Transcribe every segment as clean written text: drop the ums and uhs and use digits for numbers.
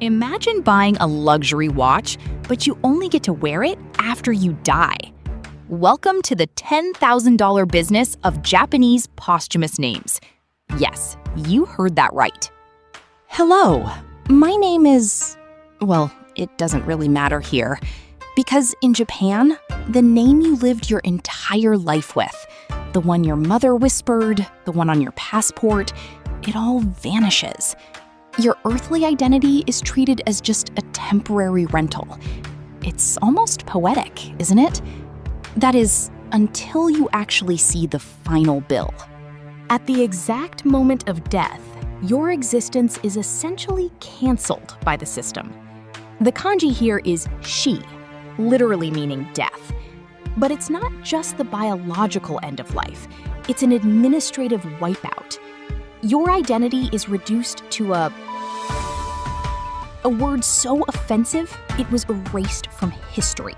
Imagine buying a luxury watch, but you only get to wear it after you die. Welcome to the $10,000 business of Japanese posthumous names. Yes, you heard that right. Hello, my name is... well, it doesn't really matter here. Because in Japan, the name you lived your entire life with, the one your mother whispered, the one on your passport, it all vanishes. Your earthly identity is treated as just a temporary rental. It's almost poetic, isn't it? That is, until you actually see the final bill. At the exact moment of death, your existence is essentially canceled by the system. The kanji here is shi, literally meaning death. But it's not just the biological end of life, it's an administrative wipeout. Your identity is reduced to a word so offensive, it was erased from history.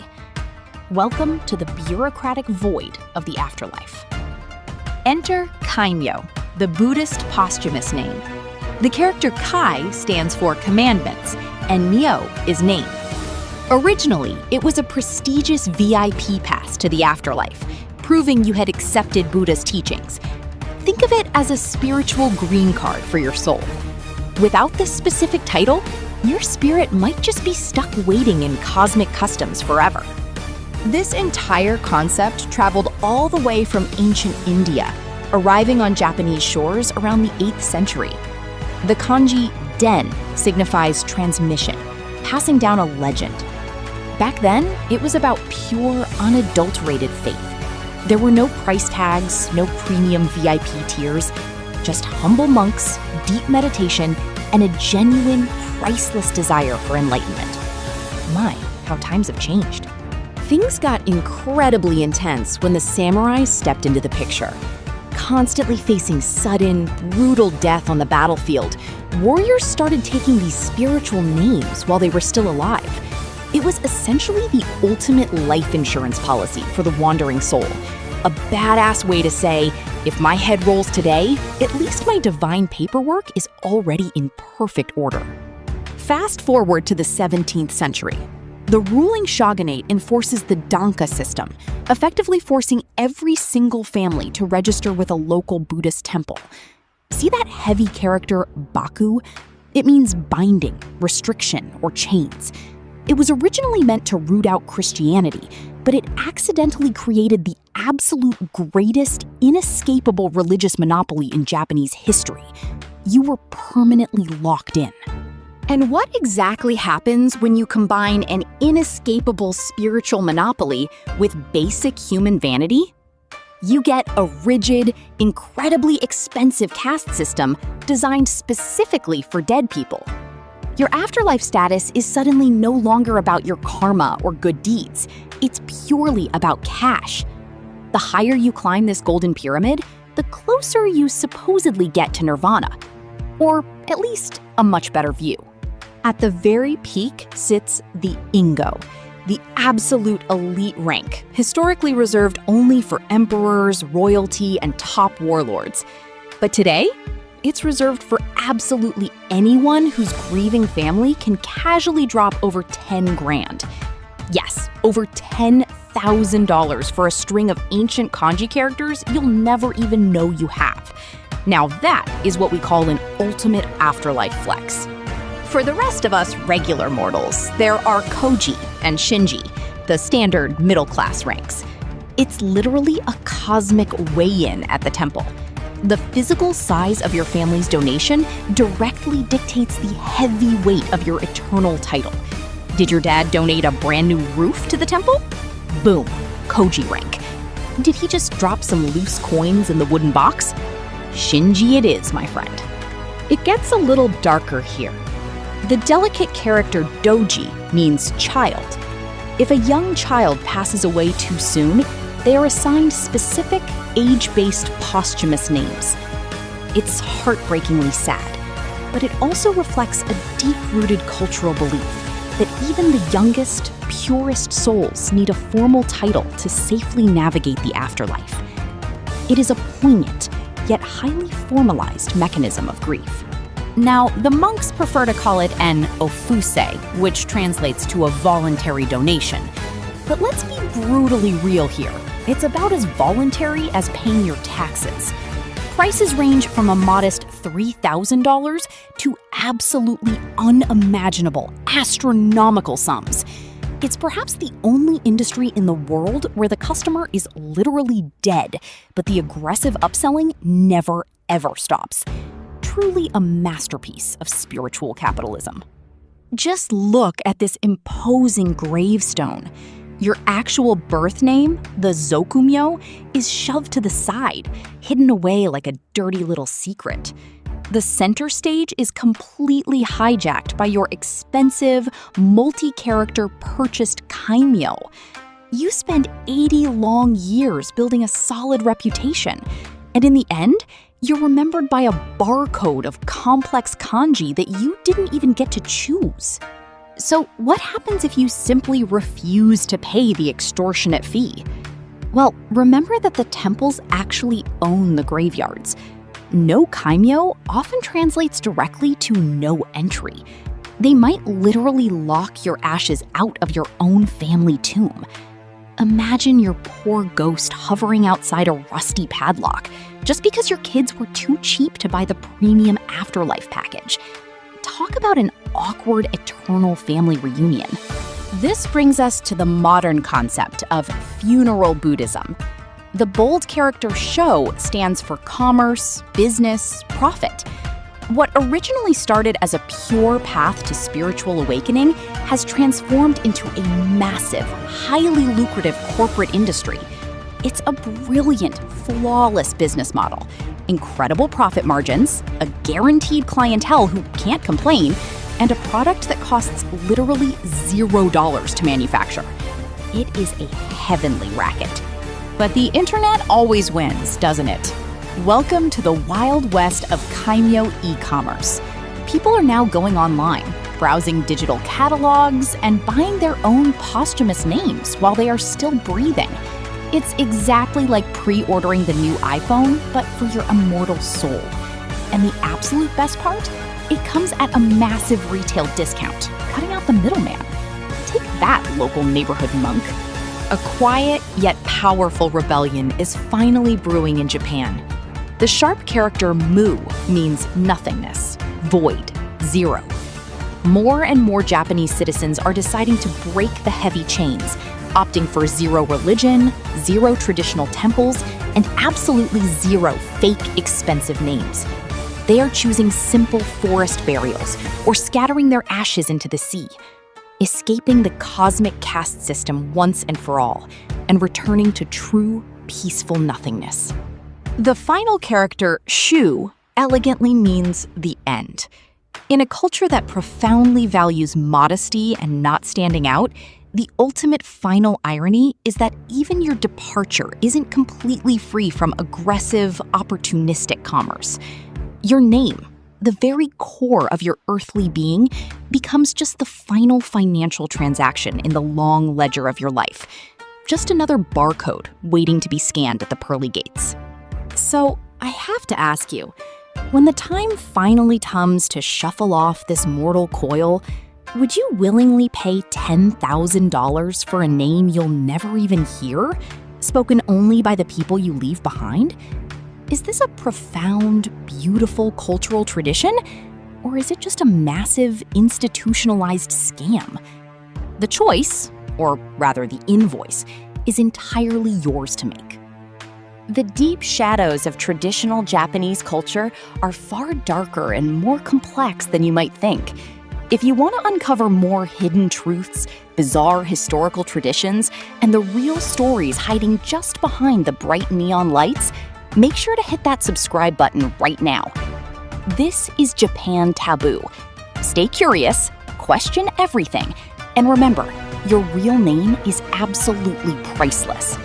Welcome to the bureaucratic void of the afterlife. Enter Kaimyo, the Buddhist posthumous name. The character Kai stands for commandments, and Myo is name. Originally, it was a prestigious VIP pass to the afterlife, proving you had accepted Buddha's teachings. Think of it as a spiritual green card for your soul. Without this specific title, your spirit might just be stuck waiting in cosmic customs forever. This entire concept traveled all the way from ancient India, arriving on Japanese shores around the 8th century. The kanji den signifies transmission, passing down a legend. Back then, it was about pure, unadulterated faith. There were no price tags, no premium VIP tiers, just humble monks, deep meditation, and a genuine, priceless desire for enlightenment. My, how times have changed. Things got incredibly intense when the samurai stepped into the picture. Constantly facing sudden, brutal death on the battlefield, warriors started taking these spiritual names while they were still alive. It was essentially the ultimate life insurance policy for the wandering soul. A badass way to say, if my head rolls today, at least my divine paperwork is already in perfect order. Fast forward to the 17th century. The ruling shogunate enforces the danka system, effectively forcing every single family to register with a local Buddhist temple. See that heavy character, baku? It means binding, restriction, or chains. It was originally meant to root out Christianity, but it accidentally created the absolute greatest, inescapable religious monopoly in Japanese history. You were permanently locked in. And what exactly happens when you combine an inescapable spiritual monopoly with basic human vanity? You get a rigid, incredibly expensive caste system designed specifically for dead people. Your afterlife status is suddenly no longer about your karma or good deeds. It's purely about cash. The higher you climb this golden pyramid, the closer you supposedly get to nirvana. Or at least a much better view. At the very peak sits the Ingo, the absolute elite rank, historically reserved only for emperors, royalty, and top warlords. But today, it's reserved for absolutely anyone whose grieving family can casually drop over 10 grand. Yes, over $10,000 for a string of ancient kanji characters you'll never even know you have. Now that is what we call an ultimate afterlife flex. For the rest of us regular mortals, there are Koji and Shinji, the standard middle-class ranks. It's literally a cosmic weigh-in at the temple. The physical size of your family's donation directly dictates the heavy weight of your eternal title. Did your dad donate a brand new roof to the temple? Boom, Koji rank. Did he just drop some loose coins in the wooden box? Shinji it is, my friend. It gets a little darker here. The delicate character doji means child. If a young child passes away too soon, they are assigned specific age-based posthumous names. It's heartbreakingly sad, but it also reflects a deep-rooted cultural belief that even the youngest, purest souls need a formal title to safely navigate the afterlife. It is a poignant, yet highly formalized mechanism of grief. Now, the monks prefer to call it an ofuse, which translates to a voluntary donation. But let's be brutally real here. It's about as voluntary as paying your taxes. Prices range from a modest $3,000 to absolutely unimaginable, astronomical sums. It's perhaps the only industry in the world where the customer is literally dead, but the aggressive upselling never, ever stops. Truly a masterpiece of spiritual capitalism. Just look at this imposing gravestone. Your actual birth name, the Zokumyo, is shoved to the side, hidden away like a dirty little secret. The center stage is completely hijacked by your expensive, multi-character purchased Kaimyo. You spend 80 long years building a solid reputation, and in the end, you're remembered by a barcode of complex kanji that you didn't even get to choose. So what happens if you simply refuse to pay the extortionate fee? Well, remember that the temples actually own the graveyards. No Kaimyo often translates directly to no entry. They might literally lock your ashes out of your own family tomb. Imagine your poor ghost hovering outside a rusty padlock just because your kids were too cheap to buy the premium afterlife package. Talk about an awkward eternal family reunion. This brings us to the modern concept of funeral Buddhism. The bold character Sho stands for commerce, business, profit. What originally started as a pure path to spiritual awakening has transformed into a massive, highly lucrative corporate industry. It's a brilliant, flawless business model. Incredible profit margins, a guaranteed clientele who can't complain, and a product that costs literally $0 to manufacture. It is a heavenly racket. But the internet always wins, doesn't it? Welcome to the Wild West of Kaimyo e-commerce. People are now going online, browsing digital catalogs, and buying their own posthumous names while they are still breathing. It's exactly like pre-ordering the new iPhone, but for your immortal soul. And the absolute best part? It comes at a massive retail discount, cutting out the middleman. Take that, local neighborhood monk. A quiet yet powerful rebellion is finally brewing in Japan. The sharp character mu means nothingness, void, zero. More and more Japanese citizens are deciding to break the heavy chains, opting for zero religion, zero traditional temples, and absolutely zero fake expensive names. They are choosing simple forest burials or scattering their ashes into the sea, escaping the cosmic caste system once and for all, and returning to true, peaceful nothingness. The final character, Shu, elegantly means the end. In a culture that profoundly values modesty and not standing out, the ultimate final irony is that even your departure isn't completely free from aggressive, opportunistic commerce. Your name, the very core of your earthly being, becomes just the final financial transaction in the long ledger of your life. Just another barcode waiting to be scanned at the pearly gates. So, I have to ask you, when the time finally comes to shuffle off this mortal coil, would you willingly pay $10,000 for a name you'll never even hear, spoken only by the people you leave behind? Is this a profound, beautiful cultural tradition? Or is it just a massive, institutionalized scam? The choice, or rather the invoice, is entirely yours to make. The deep shadows of traditional Japanese culture are far darker and more complex than you might think. If you want to uncover more hidden truths, bizarre historical traditions, and the real stories hiding just behind the bright neon lights, make sure to hit that subscribe button right now. This is Japan Taboo. Stay curious, question everything, and remember, your real name is absolutely priceless.